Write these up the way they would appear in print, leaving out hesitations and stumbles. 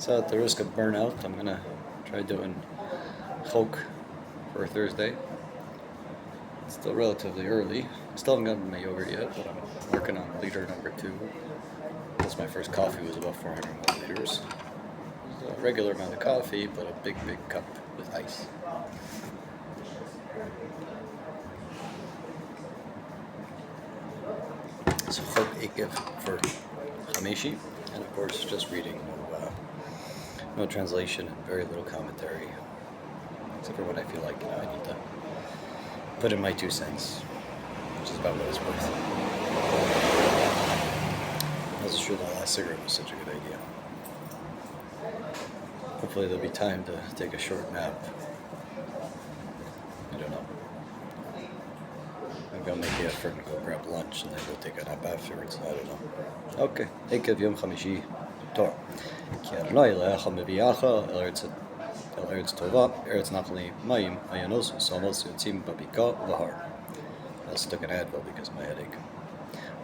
So at the risk of burnout, I'm gonna try doing Chok for Thursday. It's still relatively early. I still haven't gotten my yogurt yet, but I'm working on liter number 2. Because my first coffee was about 400 milliliters. It's a regular amount of coffee, but a big cup with ice. So Chok Eikev for Chameshi, and of course just reading, no translation and very little commentary, except for what I feel like I need to put in my 2 cents, which is about what it's worth. I wasn't sure the last cigarette was such a good idea. Hopefully there'll be time to take a short nap. I don't know. Maybe I'll make the effort and go grab lunch and then go take a nap afterwards. I don't know. Okay. Eikev Yom Chamishi Torah. Ki Adonai Elohecha mevi'acha el Eretz Tova, Eretz Nachali Mayim, Ayanos Somos Yotzim Babika V'Har. I still took an Advil because of my headache.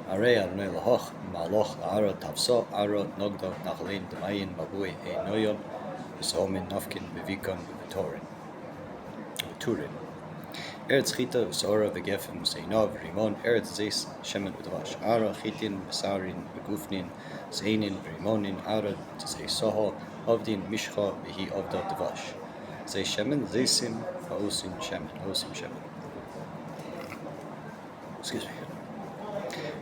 Arei Adonai Elohecha Ma'aloch Ara Tavsa Ara Nogda Nachalin D'Mayin Babui Einoyon V'Somin Nafkin Bevikan V'Turin. Eretz Chita V'Sora V'Gefim V'Seinav Rimon Eretz Zeis Shemen V'Davash Ara Chitin V'Sarin V'Gufnin Zeinin V'Rimonin Ara Tzei Soho Avdin Mishcha V'Hi Avda Davash Zei Shemen Zeisim V'Osim Shemen Osim Shemen. Excuse me.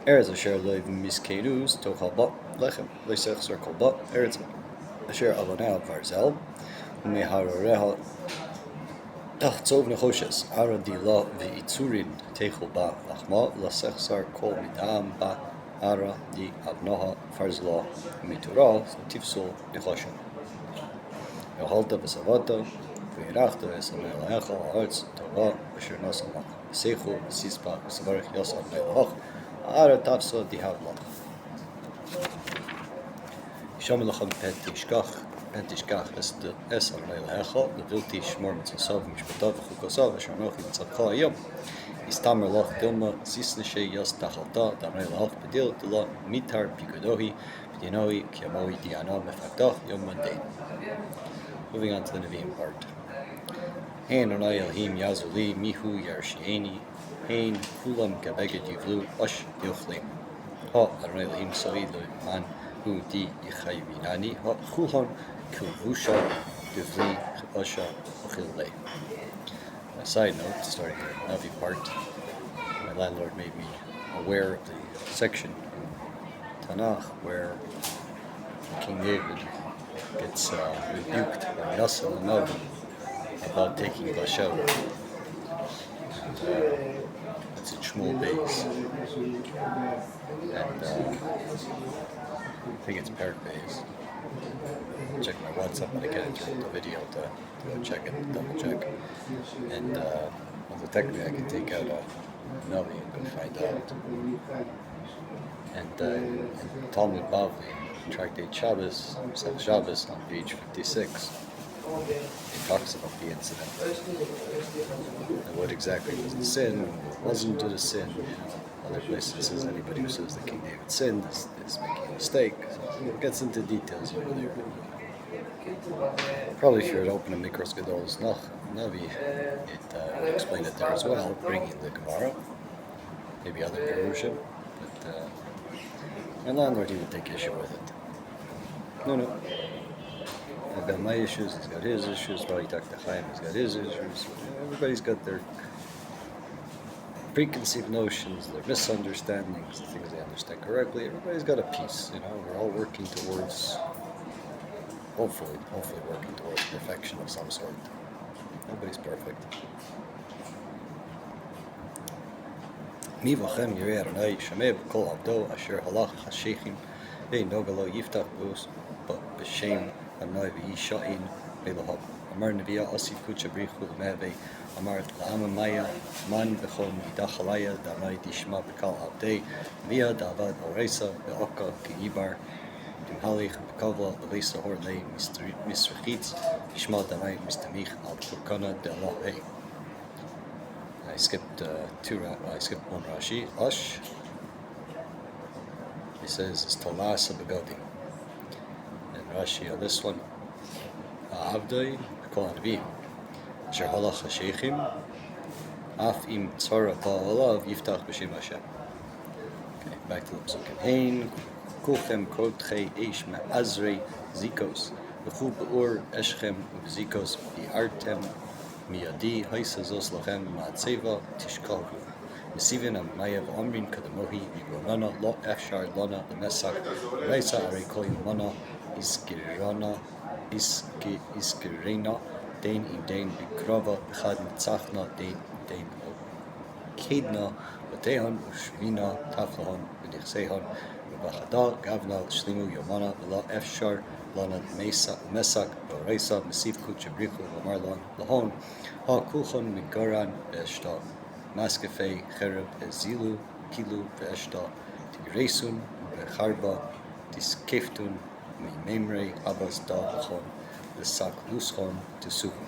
Eretz Asher Leiv Miskeirus Tochal Ba Lechem Leisech Circle Ba Eretz Asher Avonel Varzel Meharoreha Tachtzov Nechoshes Ara Dila V'Itzurin Techel Ba Lachma Lasechsar Kol Midam Ba Ara Di Avnoha Farzla Mitura Tifsol Nechoshem Yohalta V'Savata V'Irachta V'Samel Echa Arts Tova Asher Nasamach Sechu V'Sispa V'Savarech Yosam Melach Ara Tafsa Dihavlach Shamelacham Pentishkach Es Arnei Lehecha Levilti Shmor Mitzasav Mishpatav V'Chukosav Asher Anochi Mitzadcha Hayom Istamer Lach Dilma Zisneshe Yas Tachalta Darnei Lach Bedil Dila Mitar Pikudohi B'Dinoi Kiamohi Diana Mefaktach Yom Mandain. Moving on to the Nevi'im part. Hein Arnei Elohim Yazuli Mihu Yarshieni Hein Kulam Gabeged Yivlu Osh Yochlim Ha Arnei Elohim Savid Man Hu Di Yichayvinani Ha Kulhon Kuvusha Divli Osha Ochilei. A side note, starting the Navi part, my landlord made me aware of the section in Tanakh where King David gets rebuked by Yasser the Navi about taking Bashaw. It's in Shmuel Beis. And I think it's Perak Beis. Check my WhatsApp when I get into the video to go check it, double check. And technically I can take out a Navi and go find out. And Talmud Bavli, Tractate Shabbos, Sech Shabbos on page 56, it talks about the incident. And what exactly was the sin, what wasn't it a sin. Other places says anybody who says that King David sinned is making a mistake. So it gets into details over there. Probably if you were to open a Mikros Gedol's Navi, it would explain it there as well, bringing the Gemara, maybe other Perushim, but my landlord even take issue with it. No. I've got my issues, he's got his issues, probably Dr. Chaim has got his issues. Everybody's got their preconceived notions, their misunderstandings, the things they understand correctly. Everybody's got a piece, we're all working towards, hopefully working towards perfection of some sort. Nobody's perfect. Mi v'chem yirei Adonai yishameh b'kol abdo asher halach hasheichim ve'nogalo yiftach b'shem Adonai v'yisha'in ve'lohab. Amar Nevi'ah Asif Kucha Brichu L'mehve Amar L'ama Maya Man V'chol Midach Alaya D'Adonai Dishma B'kal Abdei Nevi'ah Da'avad Oreisa Ve'oka K'ibar Dimhalich B'kavla L'leisa Horlei Misrachitz Yishma D'Adonai Mistamich Al Kurkana De'Allah Hei. I skipped one Rashi. Ash. He says it's Tolasa Begodim. And Rashi on this one. Avdoi, Kol Anavim, Asher Halach HaSheichim, Af Im Tzara Ba'olav Yiftach B'Shem Hashem. Okay, back to the Psukim. Hein, Kulchem Kodchei Eish Me'azrei Zikos, V'chu Be'ur Eschem U'Zikos Bi'artem Miyadi Haisa Zos Lachem Ma'atzeva Tishkalhu. Mesivin Amayev Omrin Kadamohi Vigorana Lo Efshar Lana Lemesak Reisa Arei Kol Yomana Iskirana Iskirena Dein in Dein Bikrava Chad Nitzachna Dein Kedna Batehan Ushvina Taflahon B'Nichsehan V'Bachada Gavna Shlimu Yomana V'La Efshar Lana Mesak V'Reisa Mesiv Kut Jabrichu V'Marlan Lahon Ha Kulchon Migaran Be'Eshta Maskefei Chereb Ezilu Kilu Ve'eshta Tigresun Ve'charba Tiskeftun Mimemrei Abbas Da B'chon V'sak Luschon Tesuhu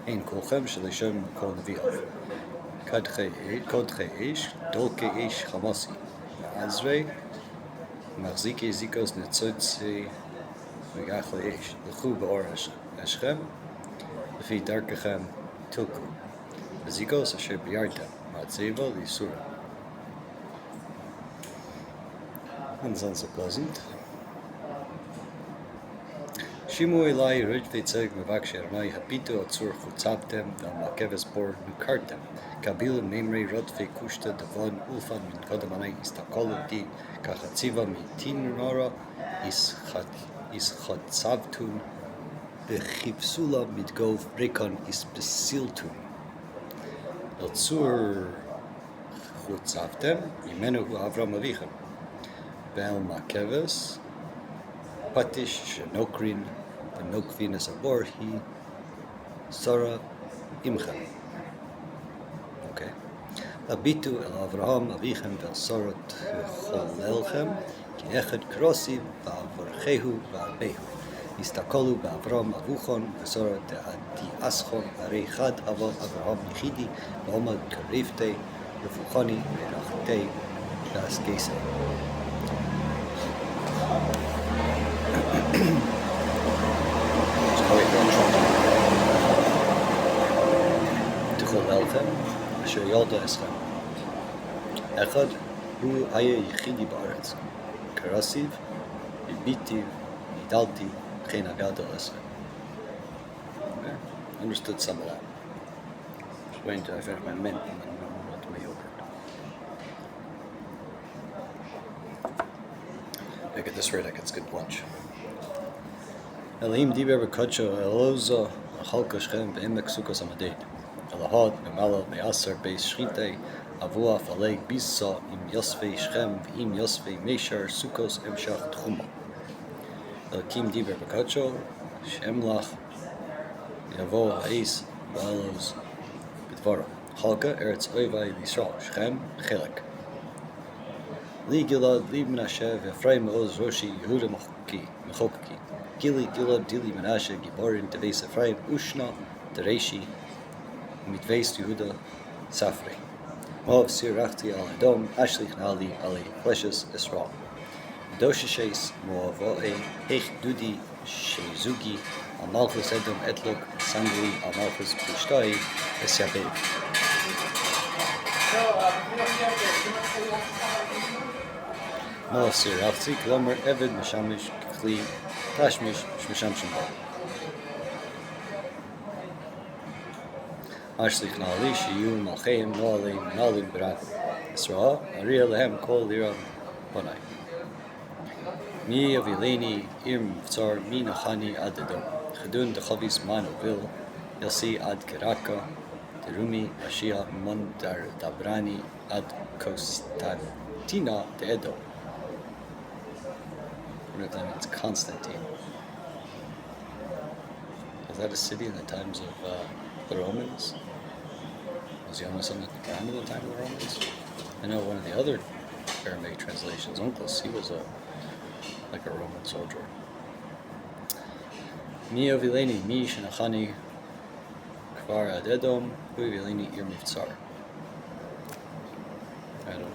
Ein Kolchem Shalishon Kol Nevi'av Kodchei Eish Dolke Eish Chamasi Ma'azrei Machzike Zikos Netzotze V'gachle Eish L'chu B'or Eschem L'fi Darkechem Tilku Zikos Asher B'Yartem Ma'atzeva L'Yisura. And sounds so pleasant. Shimu Elai Rujvei Tzeg Mevakshi Aranai Habitu Atzur Chutzabtem V'Makeves Bor Nukartem Kabilu Memrei Rodvei Kushta Devon Ulfan Min Kodamanai Istakolu Di Kachatziva Mitin Nora Ischatzavtun Bechipsula Midgov Rekon Isbesiltun Atzur Chutzavtem Yimenu Avram Avichem Bel Makeves Patish Shenokrin V'Nokvin Esabor Hi Sara Imchem. Okay. Abitu El Avraham Avichem Vel Sorot Cholelchem Ki Echad Krosiv V'Avorchehu V'Abehu Istakolu B'Avram Avuchon V'Sorot Adi Aschon Arei Chad Avo Avraham Yichidi V'Omad Karivte V'Fuchani V'Rachtei V'Asgesei. Elchem, Asher Yolda Eschem. Echad, Hu Haya Yichidi Ba'aretz. Karasiv, Yibitiv, Yidalti, Chen Agada Eschem. Okay, understood some of that. Just waiting till I finish my mint and then move on to my yogurt. At this rate, I get good lunch. Elohim Diber B'Kodsho Eloza Chalka Shchem B'Emek Sukkos Amadeit. Elahad B'Malal Be'asar Beis Shchitei Avua Falei Bisa Im Yosvei Shchem V'Im Yosvei Meishar Sukkos Emshach Tchuma. Elohim Diber B'Kodsho Shemlach Yavo Ha'is Ba'alos B'Dvara Chalka Eretz Oivai Yisrael Shchem Chelek Li Gilad Li Menashe V'Efraim Oz Roshi Yehuda Mechokki Gili Gilad Dili Menashe Giborin Teves Ephraim Ushna Tereshi Mitveis Yehuda Safri Mov Sirachti Al Edom Ashlich Nali Ali Fleshes Israel Doshishes Moavoe Hech Dudi Shezugi Al Malchus Edom Etlok Sangli Al Malchus Plishtai Esyabev Mov Sirachti Klomer Eved Meshamish Kli Tashmish Shmisham Shimba Ashlich Nali Shiyu Malcheim Noalim Nalim Berat Israel Ariel Lehem Kol Liram Bonai Mi Avileni Irm Vtzar Mi Nachani Ad Edom Chedun Dechavis Man Ovil Yasi Ad Keraka Terumi Ashia Mon Dar Dabrani Ad Konstantina De Edom. It's Constantine. Is that a city in the times of the Romans? Was he almost on the ground at the time of the Romans? I know one of the other Aramaic translations, Unclus, he was like a Roman soldier. Mi Ovileni, Mi Shenachani, Kvar Ad Edom, Hu Ovileni Ir Mivtzar. I don't know.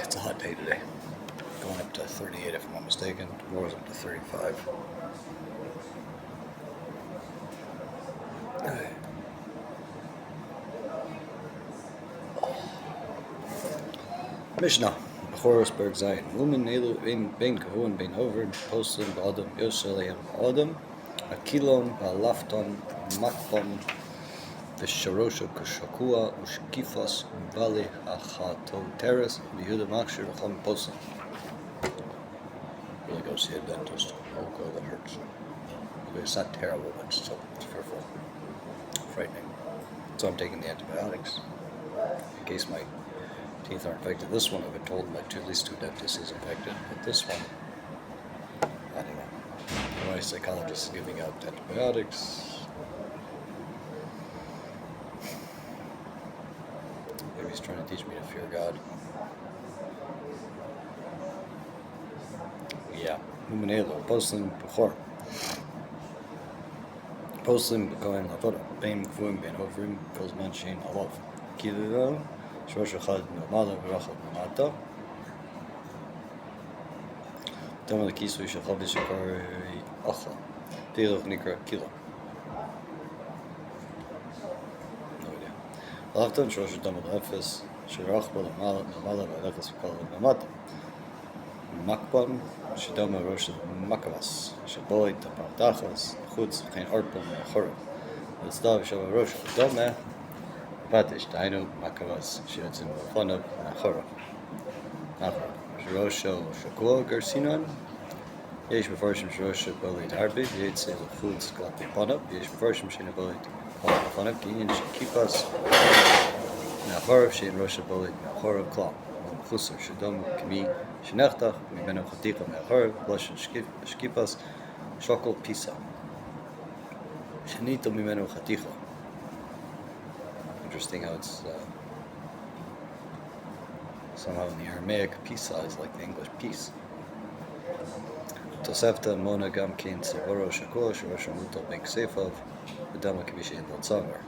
It's a hot day today. Going up to 38 if I'm not mistaken. Tomorrow's up to 35. Mishnah. Bechorosberg Zayin. Lumen Elu Bein Kavun Bein Hovered Poslim Ba'adam Yoseleim Ba'adam Akilon Ba'alafton Makbon Visharosha Kushakua Ushkifas Bali Achato Teres Yehuda Makshir Chom Poslim. Really go see a dentist. Oh god, that hurts. Okay, it's not terrible, but still it's fearful. Frightening. So I'm taking the antibiotics in case my teeth are infected. This one I've been told by at least two dentists is infected, but this one, I don't know. My psychologist is giving out antibiotics. Maybe he's trying to teach me to fear God. Yeah. Humanelo, Poslim Bechor. Poslim Bekoin Lavoda. Bein Gvum, Bein Ovrim, Fils Manchin, Alov. Kililo. Shrosh Echad Milmada V'Rachad Milmata. Tama L'Kisui Shechal B'Shekar Achla. Tiloch Nikra Kilo. No idea. Alafton Shrosh Dama L'Efes Shirach B'La Milmada V'Alechas V'Kal Milmata. Makban Shidama Rosh Makavas Shaboy Tapardachas Chutz V'Chein Arpel Me'Chorim. L'Tzdav Shabbat Rosh Dama Batish Dainu Makavas Shiatzim Fanab Nachora. Nachora. Shirosho Shakua Garcinon. Yesh Mefarshim Shirosho Bolit Arbi. Yetze Lefutz Glapi Panab. Yesh Mefarshim Shina Bolit Panab. Kinyan Shakipas. Nachora Shin Rosha Bolit Nachora Klam. Chusar Shadom Kimi Shinechtach Mimeno Chaticha Nachora. Blush Shkipas. Shokol Pisa. Shanito Mimeno Chaticha. Interesting how it's somehow in the Aramaic pisa is like the English peace. Tosefta Mona Gamkin Sevoro Shakor Shorosha Muto Bank Sefov Adama Kabishin Lotzavar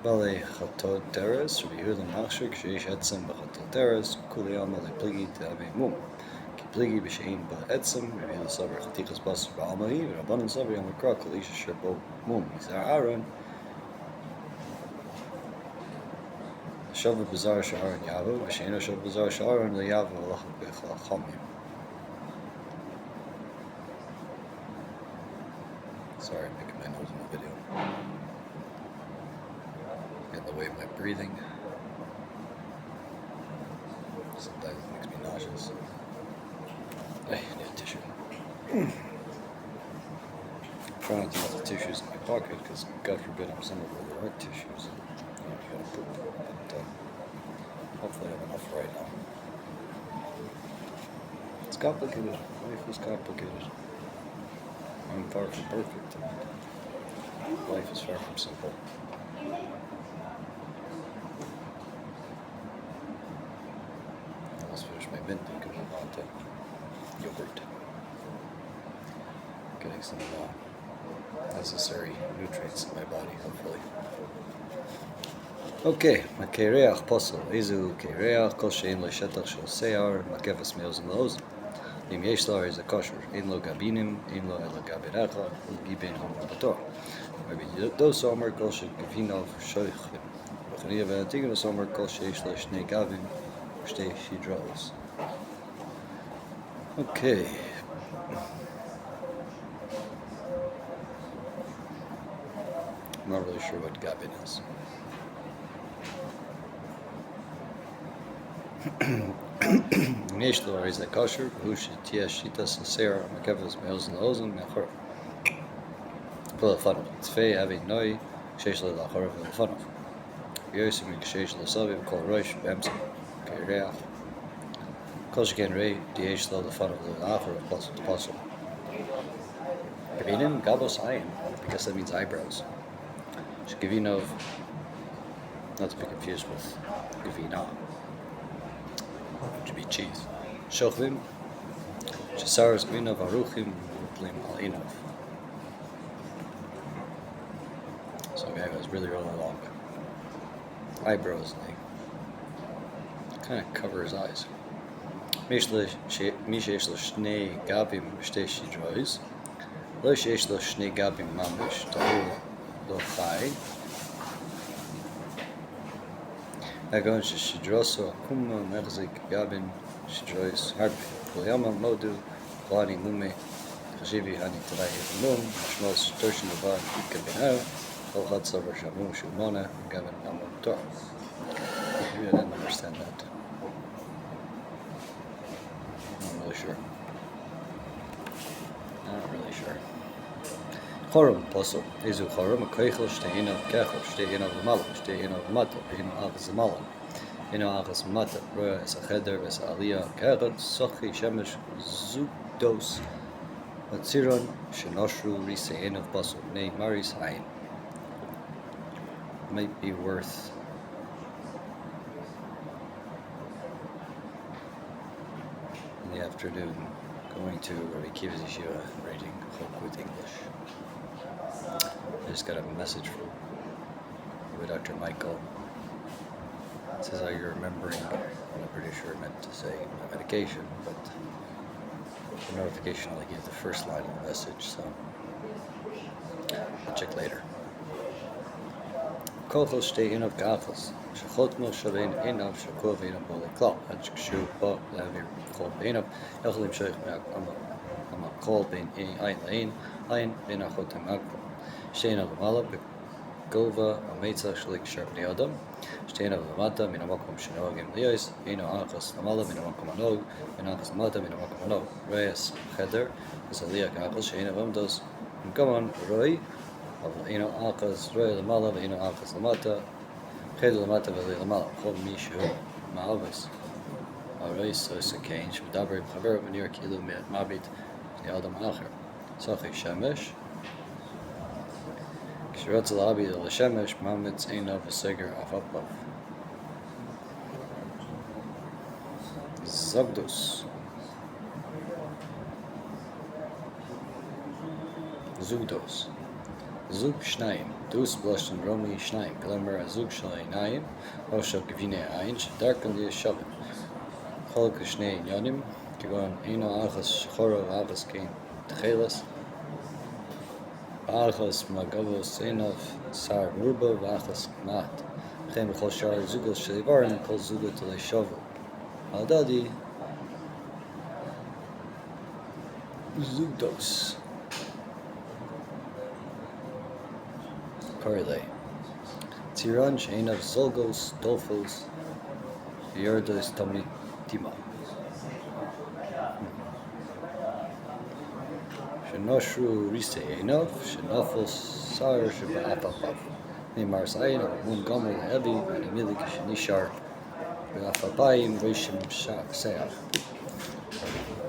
Bale Chatod Teres Rehudan Machshik Sheish Etzem Bachatod Teres Kuliama Le Pligi Te Ave Mum Ki Pligi Bishain Ba Etzem Rehudan Savar Chatichas Bas Ba'almahi Rabbanan Savar Yom Akra Kalisha Sherbo Mum Izar Aaron Shavu Bazar Shahar and Yavu, Vashena Shavu Bazar Shahar and the Yavu Allah Bechla Chomim. Sorry, I'm making my nose in the video. Get in the way of my breathing. Sometimes it makes me nauseous. I need a tissue. Try not to have the tissues in my pocket because, God forbid, I'm somewhere where there are tissues. You gotta poop. But hopefully I have enough right now. It's complicated. Life is complicated. I'm far from perfect. Life is far from simple. Let's finish my mint and move on to yogurt. Getting some necessary nutrients in my body, hopefully. Okay, Makereach Posel, Ezu Kereach, Kol Shein Lo Shetach Shel Seyar, Makefas Meos in Loz. Im Yesh Lar is a kosher, Ein Lo Gabinim, Ein Lo Ela Gabirecha, Gibein Homer Bator. Rabbi Dos Omer, Kol She Gavinov Shoichim. Vachaniya Ve'antigonus Omer, Kol Sheish Lo Shnei Gavin, Shtei Shidros. Okay. I'm not really sure what Gavin is. Yesh Lo is a kosher, Hush Tia Shitas and Sarah, Makefas Meos in Lozen, Mechor. Full of fun of Tzvei, Avi Noi, Sheish Lo Lachor of the fun of. Yosim Sheish Lo Saviv, Kol Roish, Bemsim, Kereach. Kol Sheken Rei, Yesh Lo the fun of the Lachor of Plus the Puzzle. Gavinim, Gabos Ayin, because that means eyebrows. Shgavinov, not to be confused with Gavina, which would be cheese. Shochvim, Shesaras Gvinov Aruchim, Ruplim Alinov. So a guy who has really, really long eyebrows, and they kind of cover his eyes. מי שיש לו שני גבים ושתי שדרויס, לא שיש לו שני גבים ממש, טהור לא חי, הגון ששדרוסו עקומה מחזיק גבין שדרויס הרבה. כל יום מודו, חלני מומי, חשיבי הני תלאי יבנום, משמעות שטושן לבד כבינר, כל אחד סובר שמום שהוא מונה, גבין אמון תור. Maybe I didn't understand that. I'm not really sure. Not really sure. Chorum puzzle. Izu chorum a keichel shteinav kechel shteinav lemala shteinav mata beinu achas lemala beinu achas mata roya es a cheder es a aliyah kechel sochi shemesh zugdos atziron shenoshru riseinav puzzle nei maris hain. Might be worth in the afternoon going to Eikev Yeshiva and reading Chok with English. I just got a message from Dr. Michael. It says how you're remembering, I'm pretty sure it meant to say my medication, but the notification only gave the first line of the message, so I'll check later. Kochel stay in of gafels. Shechotmo shavein enough shakov enough bole klal. And shu ba levi kol enough. Echlim sheich me'ak ama kol bein ein lein ein bein achotem akol. Stein of mala begova ametzach shlik sharpni adam. Stein of lamata min amakom shenogim lios. Eno achas lamala min amakom anog. Min achas lamata min amakom anog. Reyes cheder is a liak achas shein of amdos. Come roy. Eno achas roy lamala eno achas lamata. Cheder lamata v'li lamala. Chol mishu ma'avis. Alright, so it's a change. V'daber b'chaver v'nir kilu mabit adam acher. Sachi shemesh. K'shirotz l'abid l'shemesh mamitz einav v'seger afapav. Zagdos. Zugdos. Zug Shnaim, Dus Blushton Romi Shnaim, Glimmer a Zug Shalai Naim, Osho Gavine Ein, Darken Lia Shavim, Cholk Shnei Yonim, Kigon Eno Achas Shchoro Avas Kain Tchelas, Achas Magavos Enov Sar Murba Vachas Mat, Chem Chol Shar Zugos Shalivarin, Kol Zugot Le Shovel, Aldadi Zugdos. Correlate. Tiran chain of Zolgos, Dolfos, Yordos Tomitima. Shenoshru Rise Enov, Shenofos Sar Shabapapav. Neymar Sayin, Montgomery Heavy, and Emilik Shenishar, Rafabayim, Rishim Seach.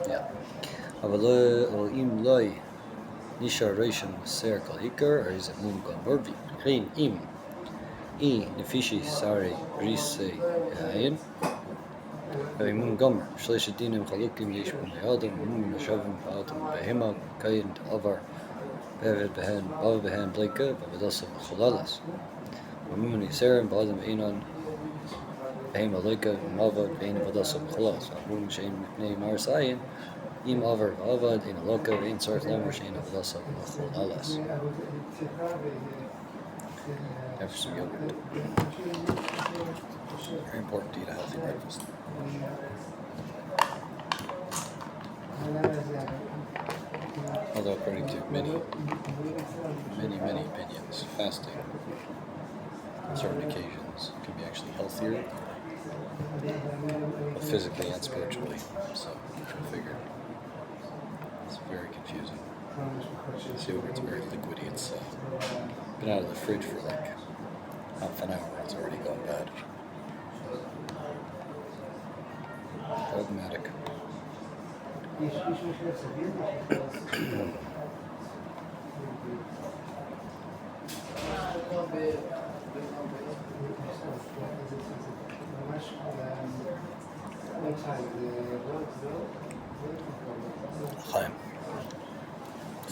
Yeah. Avalim Loi. Nishar Rishon Circle Iker, or is it Montgomery? Rein Im. Nefishi Sari Rise Ayin. Montgomery. Shleshadinim Chalukim Yishpun Yadam, Mum Shavim Adam Behema, Kayin Avar, Bevid Behen, Bava Behen Blake, Bavidasa Cholalas. Mumuni Serim, Badam Enon, Behema Leka, Mava, Bain Vadasa Cholas. Mum Shane Name Marsayin. Im over avad in a loka in sort of machine of loss of alas. Have some yogurt. Very important to eat a healthy breakfast. Although according to many opinions, fasting on certain occasions can be actually healthier, both physically and spiritually. So I figured. It's very confusing. This yogurt's very liquidy. It's been out of the fridge for like half an hour. It's already gone bad. Problematic.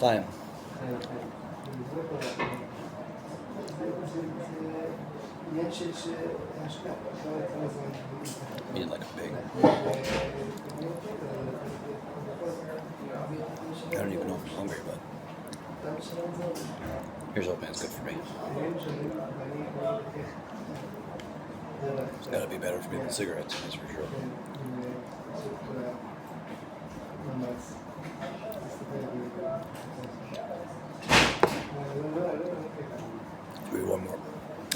Chaim. Eat like a pig. I don't even know if I'm hungry, but here's hoping it's good for me. It's gotta be better for me than cigarettes, that's for sure. Maybe one more.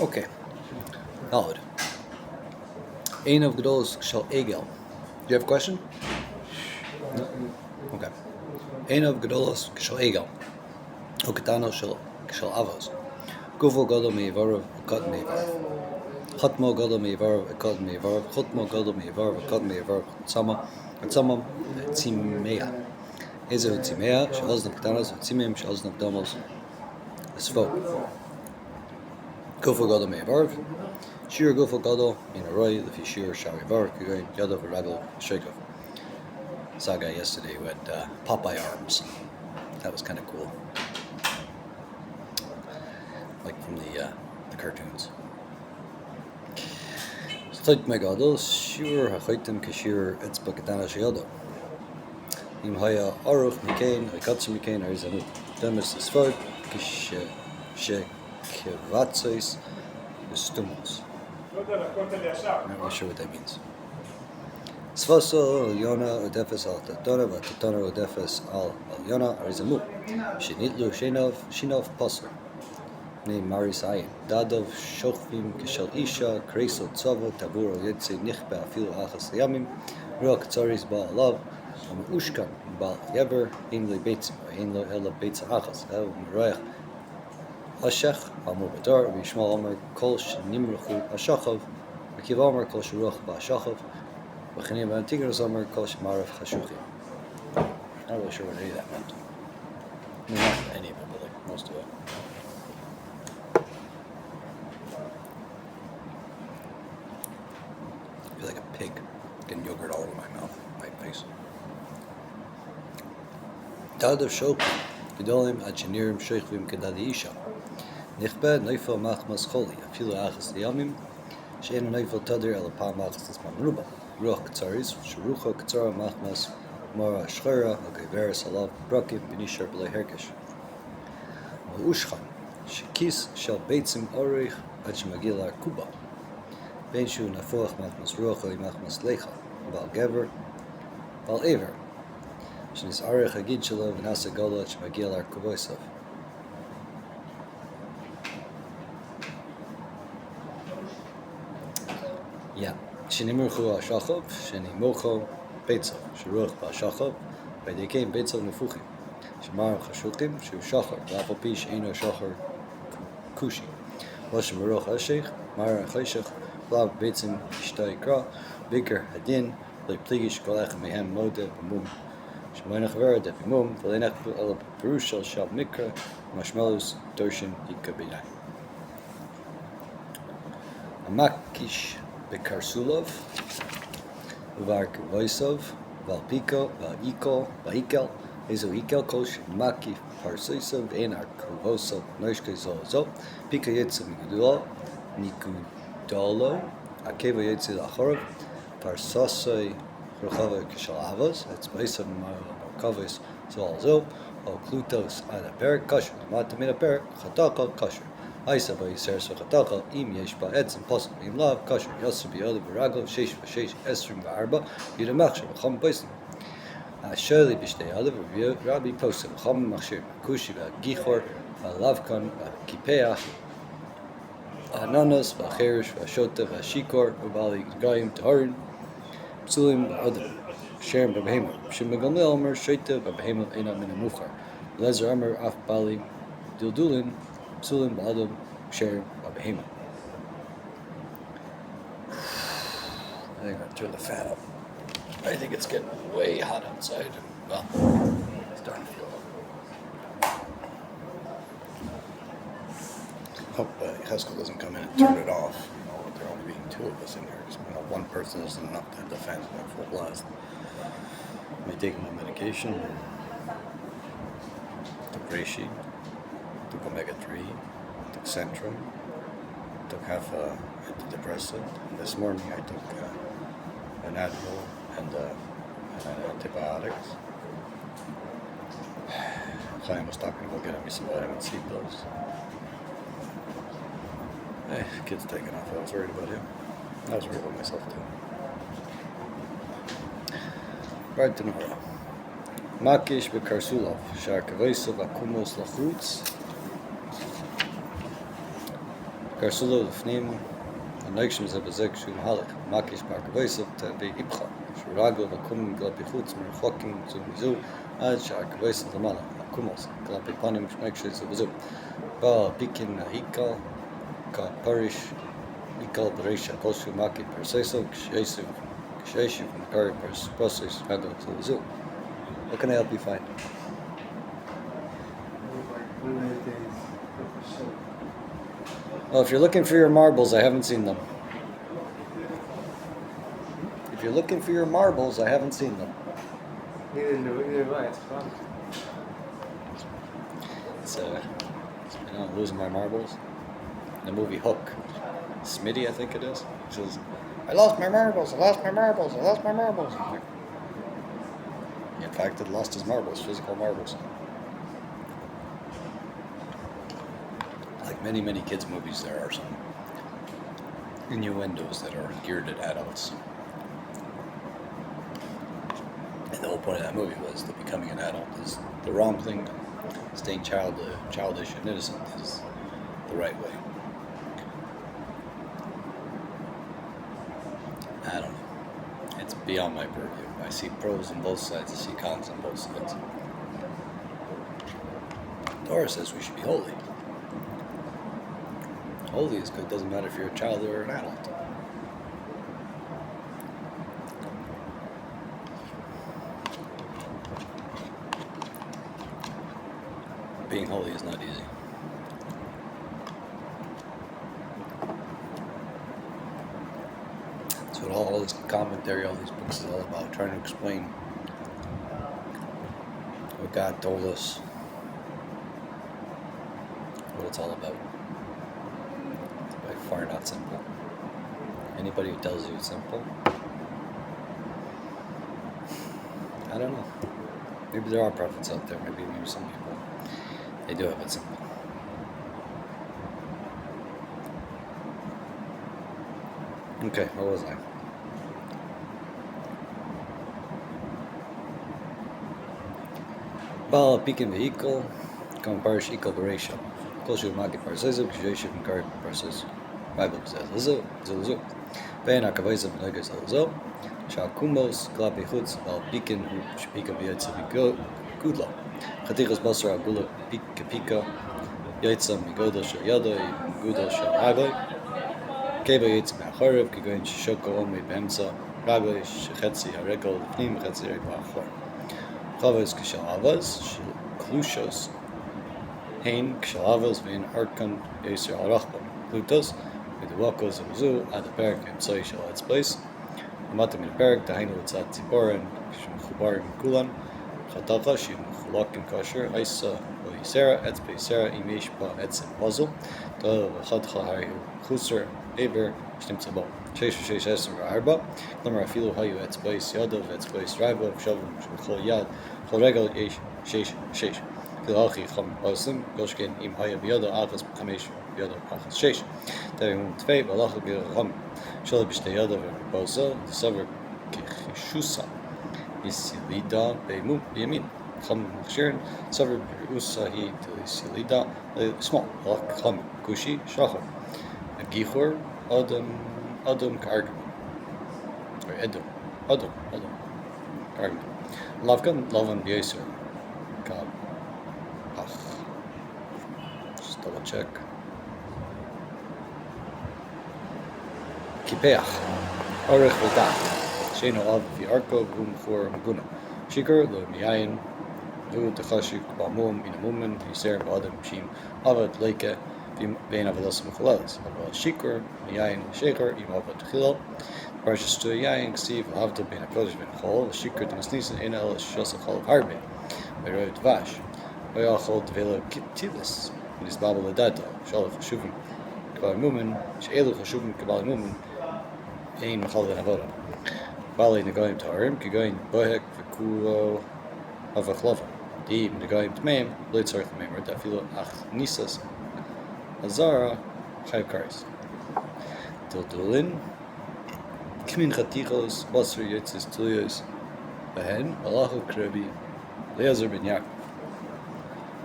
Okay. Valid. Einav Gedolos Shal Egel. Do you have a question? No? Okay. Einav Gedolos Shal Egel. Oketano Shal Avos. Gufo Godol Meivarav Akad Meivarav. Chatmo Godol Meivarav Akad Meivarav. Chutmo Godol Meivarav Akad Meivarav. Tzama Tzimea. Ezer Tzimea Shalaznak Ketanos Tzimim Shalaznak Domos. Svo. Gufo Godol Meivarav. Shir Gufo Gadol in a roy, the Shir Sharivar, Kugain, Yadav, Ragel, Shekov. Saga yesterday with Popeye arms. That was kind of cool. Like from the cartoons. Stait Megadol, Shir Hachaitim Kashir, Etzba Katana Shiado. Im Haya Aruch Mikain, Akatsu Mikain, Arizanu. Demis Sfod, Shekevatsois, Stumos. I'm not really sure what that means. Svaso Yona Odefes al Tatona, Vatatona Odefes al Yona Arizamu. Shinitlu Shinov Passer. Name Marisayim. Dadov Shochvim Kishal Isha, Kreso Tzavo, Tabur Yetze Nichbe Afilu Achas Yamim, Ruach Tzaris Baal Lav, Am Ushkan Baal Yever, Inle Beitzim, Inlo Ela Beitza Achas, El Merayach. Ashech, Amor Badar, Vishmal Amar, Kol Shnimruchu Ashachov, Akiv Amar, Kol Shuruch Bashachov, Vachanim Antigros Amar, Kol Shmarav Hashuchim. Not really sure what any of that meant. I mean, not any of it, but like most of it. I feel like a pig getting yogurt all over my mouth, my face. Tad of Chok, Gedolim, Achinirim, Sheichvim, Kedadi Isha. Nichbed Neifel Machmas Choli, Afilu Achas Yamim, Shein Neifel Tadir Elapam Achas Mamruba, Ruach Ketzaris, Shurucha Ketzara Machmas, Mara Shchera, Agaver Salav, Brakim, Benishar Bele Herkish. Ushchan, Shekis Shal Beitzim Orich, Achmagilar Kuba, Benshu Nafoach Machmas Ruach, Machmas Lecha, Bal Gever, Bal Ever, Shnis Arich Agid Shalov, Nasa Gola, Achmagilar Kuboisov. Yeah. Shinimurchu Ashachov, Shinimocho Beitzov, Shuruch Bashachov, Bedekein Beitzov Nefuchim, Shemar Chashukim, Shu Shachar, Lapopish Eino Shachar Kushi, Lashim Ruch Ashech, Mara Chayshach, Lav Beitzim Shtai Kra, Biker Hadin, Lepligish Kolech Mehem Mode, Mum, Shemanach Vera, Depimum, Valenach El Perushal Shab Mikra, Mashmalus, Dorshin, Ikabinai. Amakish. Bekarsulov, Uvar Voisov, Valpiko, Vaikol, Vaikel, Ezoikel, Kosh, Maki, Parsisov, Enar Kovosov, Noishke Zozo, Pika Yetzim Gudula, Nikudolo, Akeva Yetzil Achorov, Parsosoi, Rochava Kishalavos, that's Baisan Markovis, Zozo, O Klutos, Ada Berik, Kosher, Matamina Berik, Chatako, Kosher. Aisa by Yiseres v'chatachal im yesh ba etzim posel im lav kosher yosef b'yod v'ragel sheish v'sheish esrim v'arba yidem machshir v'chom poisim asholi b'shtei yod v'rabi posel v'chom machshir v'kushi v'gichor v'lavkon v'kipeach v'ananos v'cherish v'shota v'shikor v'bali goyim tahorin psulim v'odem sherem b'behemel shem megamel omer shoita b'behemel ena min ha'muchar lezer omer af bali dildulin Psulim Ba'adam Sher Ba'behema. I think I'm going to turn the fan up. I think it's getting way hot outside. Well, it's starting to feel hot. Hope Haskell doesn't come in and turn it off. You know, with there only being two of us in here. Because one person isn't enough to have the fans going full blast. Am I taking my medication? Took reishi. Took omega-3, took Centrum, took half antidepressant. And this morning I took an Advil and antibiotics. Chaim was talking about getting me some vitamin C pills. Hey, kid's taking off. I was worried about him. I was worried about myself too. Right to Nora. Makish bekarsulov, sharkavesov akumos lachutz. Karsulov fnim, הנגשם זה בזה כשהוא מהלך, מקיש בהרכבסב תביא איפך, שרגל וקום גלפי חוץ מרחוקים זו מזו, עד שהרכבסב למעלה, הקומוס, גלפי פנים נגשם זה בזו. בא פיקין ההיקל, כפריש, היקל ברישה, כלשהו מקי פרססו, כשישב ומקרי פרסס רגל זו בזו. What can I help you find? Well, if you're looking for your marbles, I haven't seen them. If you're looking for your marbles, I haven't seen them. Neither do I. It's fun. It's losing my marbles. The movie Hook. Smitty, I think it is. He says, I lost my marbles, I lost my marbles, I lost my marbles. In fact, it lost his marbles, physical marbles. Like many, many kids' movies, there are some innuendos that are geared at adults. And the whole point of that movie was that becoming an adult is the wrong thing. Staying childish and innocent is the right way. I don't know. It's beyond my purview. I see pros on both sides, I see cons on both sides. Torah says we should be holy. Holy is good, doesn't matter if you're a child or an adult. Being holy is not easy. That's what all this commentary, all these books is all about, trying to explain what God told us, what it's all about. It's by far not simple. Anybody who tells you it's simple, I don't know. Maybe there are prophets out there, maybe some people, they do have it simple. Okay, where was I? Bal pikin vehicle, come parish equal beration. Close magi parsezu, ksheishu kar parses. Bible says, Zizu. Ben akavaiza v'negas alzo. Shakumos, glapi chutz, bal pikin, shpika v'yetza v'gudla. Chatichas basra agula pika, yetza migoda shel yada, migoda shel agli. Keva yetza me'acharev, kigoin shoko omei be'emza, ragli shechetzi haregel, v'nim chetzi regel achor. Chavos kshalavas, klushos, hein kshalavas, vein arkan, yeser arachbam, plutos, vidwakos amzu, ad perik, emsoi shal etz place, amatim in perik, dahainu etzat ziboran, shmechubarim kulan, chatacha, shemchulakim kasher, aisa, v'yisera, etz be'yisera, imish ba etz puzzle, da v'chadcha hari chuser, eber, shtimtzabo. Sheish Eser Arba, Lamar Afilu Hayu Etz Beis Yadav Etz Beis Raiva Shavim Shul Yad Chol Regel Sheish Kilachi Cham Basim Goshkin Im Haya Biyada Achas Chamesh Biyada Achas Sheish Tevim Tvei Valacha Biyada Cham Shal B'Shtei Yadav Baza Saver Kishusa Isilida Beimu Yamin Cham Machshirin Saver Usa Hi Isilida Small Valach Cham Kushi Shachar Gichur Adam Kargman. Or Adam. Kargman. Lavkan, Lavan Bieser. God. Ach. Just double check. Kipeach. Orech V'dah. Sheno Av V'Arko V'um Chor Maguna. Shikar Lo Miyayin. Vu Techashik Ba'mum Inamumen. Yiser Ba'adam Shim. Avad Leike. Bein avalos mechuleles. Aval shikor, yayin sheker, imavat chilal. Parshas to yayin ksiv avda bein hakodesh bein chol. Shikor demasnisin ein el shosach chol harbe. Beroy dvash. Oyachol develo tilis. Nisbabel ledata. Shalav shuvim. Kabal Mumin, She'elu Chashuvim Kabal Mumin, Ein Machal Avoda. Bali Negoim Tarim, Kigoin Bohek Vikulo Avachlova. Di Negoim Tmeim, Blitzarth Tmeim, or Dafilo Ach Nisas, Azara, Chayv Karis. Tiltulin, Kimin Chatichos, Basur Yitzis Tuyos, Behen, Alachu Krebi, Leazer Ben Yaakov.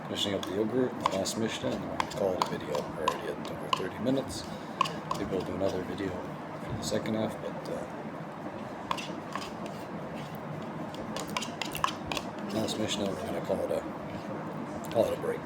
Finishing up the yogurt, the last Mishnah, and then we're going to call it a video. We're already at over 30 minutes. Maybe we'll do another video for the second half, but last Mishnah, we're going to call it a break.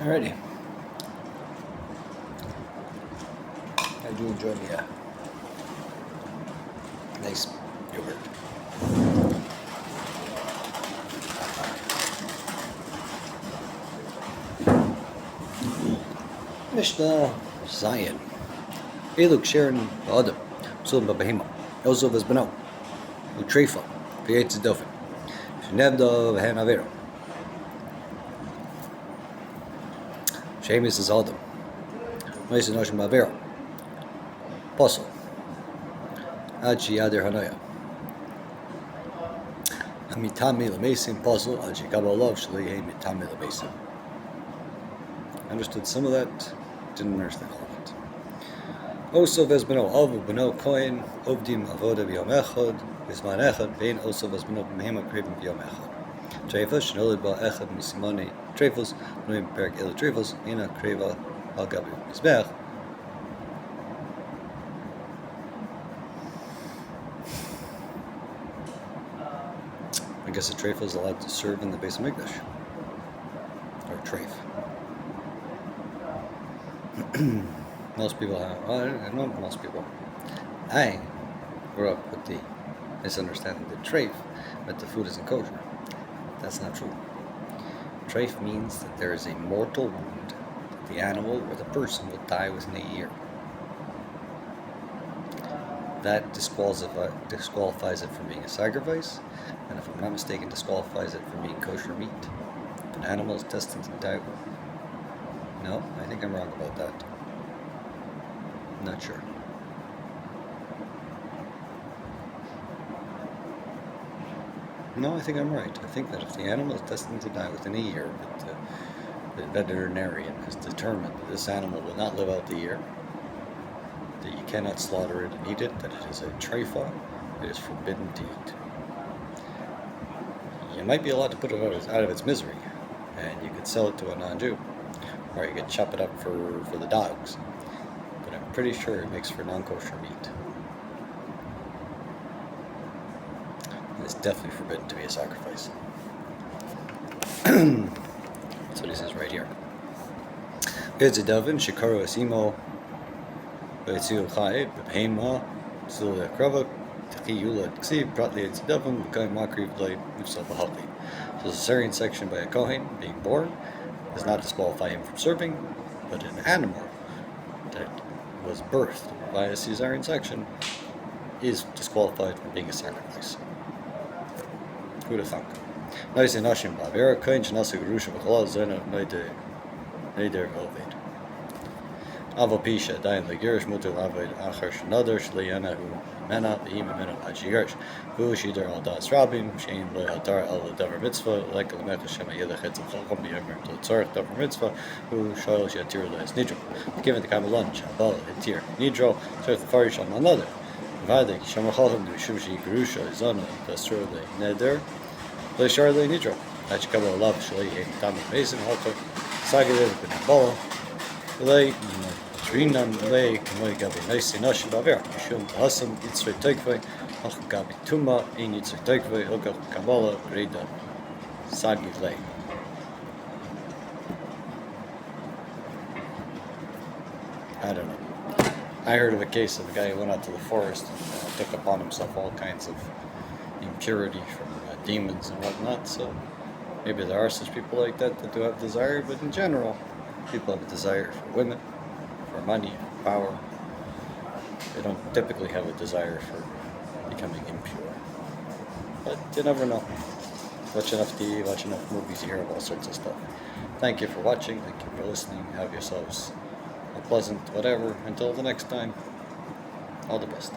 Alrighty. I do enjoy the nice yogurt. Mishnah Zion. Eluk Sharon Ba'adam. Sulm Babahima. Elzov Esbano. Utrefa. Vietz Dofin. Shenevda Vahan Avero. Shemis is Adam. Mason Ocean Bavero. Puzzle. Aji Yadir Hanaya. Amitami Lamason Puzzle. Aji Gabalov Shali Mitami Lamason. Understood some of that, didn't understand all of it. Also, Vesbano Avu Beno Coin, Obdim Avoda Biom Echad, Bisman Echad, Bain also Vesbano Behema Kribim Biom Echad. Trefus, Shnolid Echad Misimani, Trefus, Noim Perk El Trefus, Ina Kreva Al Gabi Misbech. I guess a treif is allowed to serve in the base of Mikdash. Or treif. Most people have, well, not most people. I grew up with the misunderstanding that treif meant the food isn't kosher. That's not true. Treif means that there is a mortal wound that the animal or the person will die within a year. That disqualifies it from being a sacrifice, and if I'm not mistaken, disqualifies it from being kosher meat. If an animal is destined to die, no, I think I'm wrong about that. Not sure. No, I think I'm right. I think that if the animal is destined to die within a year, but the veterinarian has determined that this animal will not live out the year, that you cannot slaughter it and eat it, that it is a treifa, it is forbidden to eat. You might be allowed to put it out of its misery, and you could sell it to a non-Jew, or you could chop it up for the dogs. But I'm pretty sure it makes for non-kosher meat. It's definitely forbidden to be a sacrifice. That's what he says right here. Here's a Davin, Shikaro Asimo, Betsiu Chai, Bepema, Sula Krava, Taki Yula Ksi, Pratli It's Davin, Kai Makri Vlay, Nifsal Bahali. So the Syrian section by a Kohen being born does not disqualify him from serving, but an animal that was birthed by a Caesarean section is disqualified from being a sacrifice. Who'd have thunk? Nice in Ashim Bavera, Kain Janasa Gurusha Bakala, Zena, Neider Ovid. Avopisha, Dain Ligirish, Mutu Avoid, Achar Shanadar, Shliana, who Mena, Ima Mena, Ajigarish, who Shidar al Das Rabim, Shane Loyadar al Davar Mitzvah, like the Mecca Shema Yedachet of Chalkom, the Yomer to Tzarek Davar Mitzvah, who Shoil Shatir Loyas Nidro. Given the Kamalon, Shabal, Hitir, Nidro, Sort the Farish on another. Vadik, Shamachalham, the Shumshi Gurusha, Izana, Dasur, the Neder, the Charlie Nidro, Achikabo Lab, Shali, Tam Mason, Halka, Sagade, Pinabala, Lay, Trinan, Lay, Kamoi Gabi, Nice, Nash, Baver, Shum, Hassam, Itzre Tekve, Ach Gabi Tuma, In Itzre Tekve, Oka Kabala, Greda, Sagi Lay. I don't know. I heard of a case of a guy who went out to the forest and took upon himself all kinds of impurity from demons and whatnot. So maybe there are such people like that do have desire, but in general, people have a desire for women, for money, power. They don't typically have a desire for becoming impure. But you never know. Watch enough TV, watch enough movies, you hear of all sorts of stuff. Thank you for watching, thank you for listening. Have yourselves a pleasant whatever. Until the next time, all the best.